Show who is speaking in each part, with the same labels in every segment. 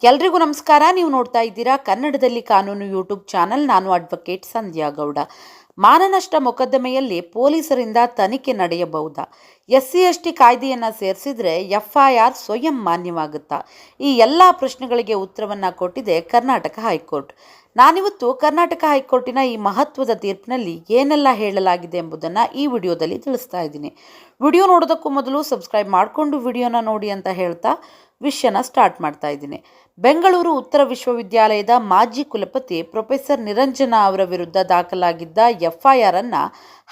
Speaker 1: ಎಲ್ರಿಗೂ ನಮಸ್ಕಾರ. ನೀವು ನೋಡ್ತಾ ಇದ್ದೀರಾ ಕನ್ನಡದಲ್ಲಿ ಕಾನೂನು ಯೂಟ್ಯೂಬ್ ಚಾನಲ್. ನಾನು ಅಡ್ವೊಕೇಟ್ ಸಂಧ್ಯಾ ಗೌಡ. ಮಾನನಷ್ಟ ಮೊಕದ್ದಮೆಯಲ್ಲಿ ಪೊಲೀಸರಿಂದ ತನಿಖೆ ನಡೆಯಬಹುದಾ? SC/ST ಕಾಯ್ದೆಯನ್ನು ಸೇರಿಸಿದ್ರೆ FIR ಸ್ವಯಂ ಮಾನ್ಯವಾಗುತ್ತಾ? ಈ ಎಲ್ಲ ಪ್ರಶ್ನೆಗಳಿಗೆ ಉತ್ತರವನ್ನು ಕೊಟ್ಟಿದೆ ಕರ್ನಾಟಕ ಹೈಕೋರ್ಟ್. ನಾನಿವತ್ತು ಕರ್ನಾಟಕ ಹೈಕೋರ್ಟಿನ ಈ ಮಹತ್ವದ ತೀರ್ಪಿನಲ್ಲಿ ಏನೆಲ್ಲ ಹೇಳಲಾಗಿದೆ ಎಂಬುದನ್ನು ಈ ವಿಡಿಯೋದಲ್ಲಿ ತಿಳಿಸ್ತಾ ಇದ್ದೀನಿ. ವಿಡಿಯೋ ನೋಡೋದಕ್ಕೂ ಮೊದಲು ಸಬ್ಸ್ಕ್ರೈಬ್ ಮಾಡಿಕೊಂಡು ವಿಡಿಯೋನ ನೋಡಿ ಅಂತ ಹೇಳ್ತಾ ವಿಷಯನ ಸ್ಟಾರ್ಟ್ ಮಾಡ್ತಾ ಇದ್ದೀನಿ. ಬೆಂಗಳೂರು ಉತ್ತರ ವಿಶ್ವವಿದ್ಯಾಲಯದ ಮಾಜಿ ಕುಲಪತಿ ಪ್ರೊಫೆಸರ್ ನಿರಂಜನ ಅವರ ವಿರುದ್ಧ ದಾಖಲಾಗಿದ್ದ FIR ಅನ್ನು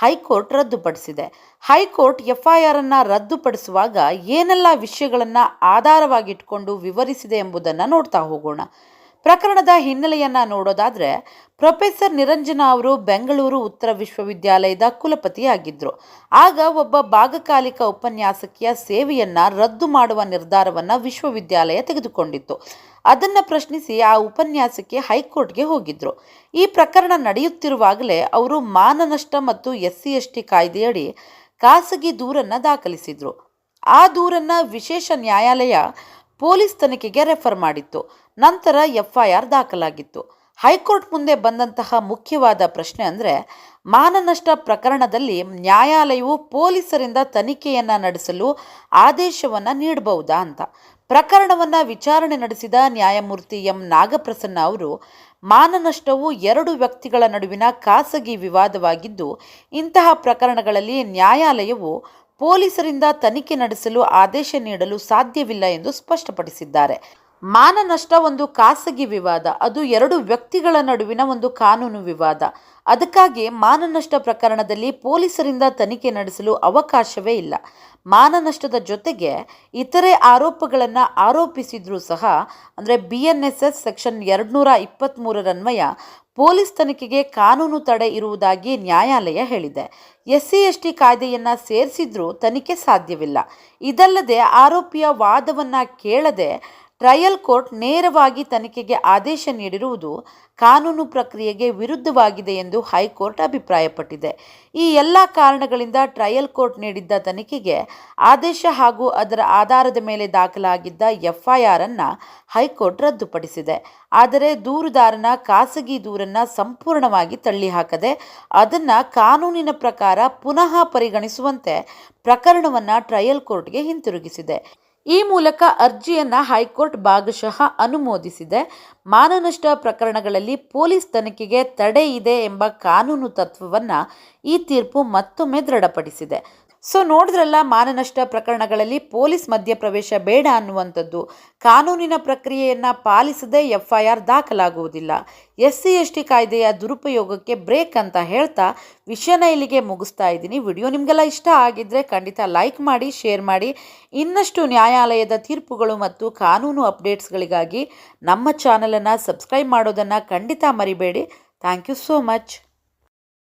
Speaker 1: ಹೈಕೋರ್ಟ್ ರದ್ದುಪಡಿಸಿದೆ. ಹೈಕೋರ್ಟ್ FIR ಅನ್ನು ರದ್ದುಪಡಿಸುವಾಗ ಏನೆಲ್ಲ ವಿಷಯಗಳನ್ನು ಆಧಾರವಾಗಿಟ್ಕೊಂಡು ವಿವರಿಸಿದೆ ಎಂಬುದನ್ನು ನೋಡ್ತಾ ಹೋಗೋಣ. ಪ್ರಕರಣದ ಹಿನ್ನೆಲೆಯನ್ನು ನೋಡೋದಾದರೆ, ಪ್ರೊಫೆಸರ್ ನಿರಂಜನ ಅವರು ಬೆಂಗಳೂರು ಉತ್ತರ ವಿಶ್ವವಿದ್ಯಾಲಯದ ಕುಲಪತಿಯಾಗಿದ್ದರು. ಆಗ ಒಬ್ಬ ಭಾಗಕಾಲಿಕ ಉಪನ್ಯಾಸಕಿಯ ಸೇವೆಯನ್ನು ರದ್ದು ಮಾಡುವ ನಿರ್ಧಾರವನ್ನು ವಿಶ್ವವಿದ್ಯಾಲಯ ತೆಗೆದುಕೊಂಡಿತ್ತು. ಅದನ್ನು ಪ್ರಶ್ನಿಸಿ ಆ ಉಪನ್ಯಾಸಕಿ ಹೈಕೋರ್ಟ್ಗೆ ಹೋಗಿದ್ದರು. ಈ ಪ್ರಕರಣ ನಡೆಯುತ್ತಿರುವಾಗಲೇ ಅವರು ಮಾನನಷ್ಟ ಮತ್ತು SC/ST ಕಾಯ್ದೆಯಡಿ ಖಾಸಗಿ ದೂರನ್ನು ದಾಖಲಿಸಿದರು. ಆ ದೂರನ್ನು ವಿಶೇಷ ನ್ಯಾಯಾಲಯ ಪೊಲೀಸ್ ತನಿಖೆಗೆ ರೆಫರ್ ಮಾಡಿತ್ತು. ನಂತರ FIR ದಾಖಲಾಗಿತ್ತು. ಹೈಕೋರ್ಟ್ ಮುಂದೆ ಬಂದಂತಹ ಮುಖ್ಯವಾದ ಪ್ರಶ್ನೆ ಅಂದರೆ, ಮಾನನಷ್ಟ ಪ್ರಕರಣದಲ್ಲಿ ನ್ಯಾಯಾಲಯವು ಪೊಲೀಸರಿಂದ ತನಿಖೆಯನ್ನು ನಡೆಸಲು ಆದೇಶವನ್ನು ನೀಡಬಹುದಾ ಅಂತ. ಪ್ರಕರಣವನ್ನು ವಿಚಾರಣೆ ನಡೆಸಿದ ನ್ಯಾಯಮೂರ್ತಿ M ನಾಗಪ್ರಸನ್ನ ಅವರು, ಮಾನನಷ್ಟವು ಎರಡು ವ್ಯಕ್ತಿಗಳ ನಡುವಿನ ಖಾಸಗಿ ವಿವಾದವಾಗಿದ್ದು, ಇಂತಹ ಪ್ರಕರಣಗಳಲ್ಲಿ ನ್ಯಾಯಾಲಯವು ಪೊಲೀಸರಿಂದ ತನಿಖೆ ನಡೆಸಲು ಆದೇಶ ನೀಡಲು ಸಾಧ್ಯವಿಲ್ಲ ಎಂದು ಸ್ಪಷ್ಟಪಡಿಸಿದ್ದಾರೆ. ಮಾನನಷ್ಟ ಒಂದು ಖಾಸಗಿ ವಿವಾದ, ಅದು ಎರಡು ವ್ಯಕ್ತಿಗಳ ನಡುವಿನ ಒಂದು ಕಾನೂನು ವಿವಾದ. ಅದಕ್ಕಾಗಿ ಮಾನನಷ್ಟ ಪ್ರಕರಣದಲ್ಲಿ ಪೊಲೀಸರಿಂದ ತನಿಖೆ ನಡೆಸಲು ಅವಕಾಶವೇ ಇಲ್ಲ. ಮಾನನಷ್ಟದ ಜೊತೆಗೆ ಇತರೆ ಆರೋಪಗಳನ್ನು ಆರೋಪಿಸಿದ್ರೂ ಸಹ, ಅಂದರೆ BNSS ಸೆಕ್ಷನ್ 223 ಪೊಲೀಸ್ ತನಿಖೆಗೆ ಕಾನೂನು ತಡೆ ಇರುವುದಾಗಿ ನ್ಯಾಯಾಲಯ ಹೇಳಿದೆ. SC/ST ಕಾಯ್ದೆಯನ್ನು ಸೇರಿಸಿದ್ರೂ ತನಿಖೆ ಸಾಧ್ಯವಿಲ್ಲ. ಇದಲ್ಲದೆ ಆರೋಪಿಯ ವಾದವನ್ನು ಕೇಳದೆ ಟ್ರಯಲ್ ಕೋರ್ಟ್ ನೇರವಾಗಿ ತನಿಖೆಗೆ ಆದೇಶ ನೀಡಿರುವುದು ಕಾನೂನು ಪ್ರಕ್ರಿಯೆಗೆ ವಿರುದ್ಧವಾಗಿದೆ ಎಂದು ಹೈಕೋರ್ಟ್ ಅಭಿಪ್ರಾಯಪಟ್ಟಿದೆ. ಈ ಎಲ್ಲ ಕಾರಣಗಳಿಂದ ಟ್ರಯಲ್ ಕೋರ್ಟ್ ನೀಡಿದ್ದ ತನಿಖೆಗೆ ಆದೇಶ ಹಾಗೂ ಅದರ ಆಧಾರದ ಮೇಲೆ ದಾಖಲಾಗಿದ್ದ FIR ಅನ್ನು ಹೈಕೋರ್ಟ್ ರದ್ದುಪಡಿಸಿದೆ. ಆದರೆ ದೂರುದಾರನ ಖಾಸಗಿ ದೂರನ್ನು ಸಂಪೂರ್ಣವಾಗಿ ತಳ್ಳಿಹಾಕದೆ ಅದನ್ನು ಕಾನೂನಿನ ಪ್ರಕಾರ ಪುನಃ ಪರಿಗಣಿಸುವಂತೆ ಪ್ರಕರಣವನ್ನು ಟ್ರಯಲ್ ಕೋರ್ಟ್ಗೆ ಹಿಂತಿರುಗಿಸಿದೆ. ಈ ಮೂಲಕ ಅರ್ಜಿಯನ್ನು ಹೈಕೋರ್ಟ್ ಭಾಗಶಃ ಅನುಮೋದಿಸಿದೆ. ಮಾನನಷ್ಟ ಪ್ರಕರಣಗಳಲ್ಲಿ ಪೊಲೀಸ್ ತನಿಖೆಗೆ ತಡೆ ಇದೆ ಎಂಬ ಕಾನೂನು ತತ್ವವನ್ನು ಈ ತೀರ್ಪು ಮತ್ತೊಮ್ಮೆ ದೃಢಪಡಿಸಿದೆ. ನೋಡಿದ್ರಲ್ಲ, ಮಾನನಷ್ಟ ಪ್ರಕರಣಗಳಲ್ಲಿ ಪೊಲೀಸ್ ಮಧ್ಯಪ್ರವೇಶ ಬೇಡ ಅನ್ನುವಂಥದ್ದು. ಕಾನೂನಿನ ಪ್ರಕ್ರಿಯೆಯನ್ನು ಪಾಲಿಸದೆ FIR ದಾಖಲಾಗುವುದಿಲ್ಲ. SC/ST ಕಾಯ್ದೆಯ ದುರುಪಯೋಗಕ್ಕೆ ಬ್ರೇಕ್ ಅಂತ ಹೇಳ್ತಾ ವಿಷಯನ ಇಲ್ಲಿಗೆ ಮುಗಿಸ್ತಾ ಇದ್ದೀನಿ. ವಿಡಿಯೋ ನಿಮಗೆಲ್ಲ ಇಷ್ಟ ಆಗಿದ್ದರೆ ಖಂಡಿತ ಲೈಕ್ ಮಾಡಿ, ಶೇರ್ ಮಾಡಿ. ಇನ್ನಷ್ಟು ನ್ಯಾಯಾಲಯದ ತೀರ್ಪುಗಳು ಮತ್ತು ಕಾನೂನು ಅಪ್ಡೇಟ್ಸ್ಗಳಿಗಾಗಿ ನಮ್ಮ ಚಾನಲನ್ನು ಸಬ್ಸ್ಕ್ರೈಬ್ ಮಾಡೋದನ್ನು ಖಂಡಿತ ಮರಿಬೇಡಿ. Thank you so much.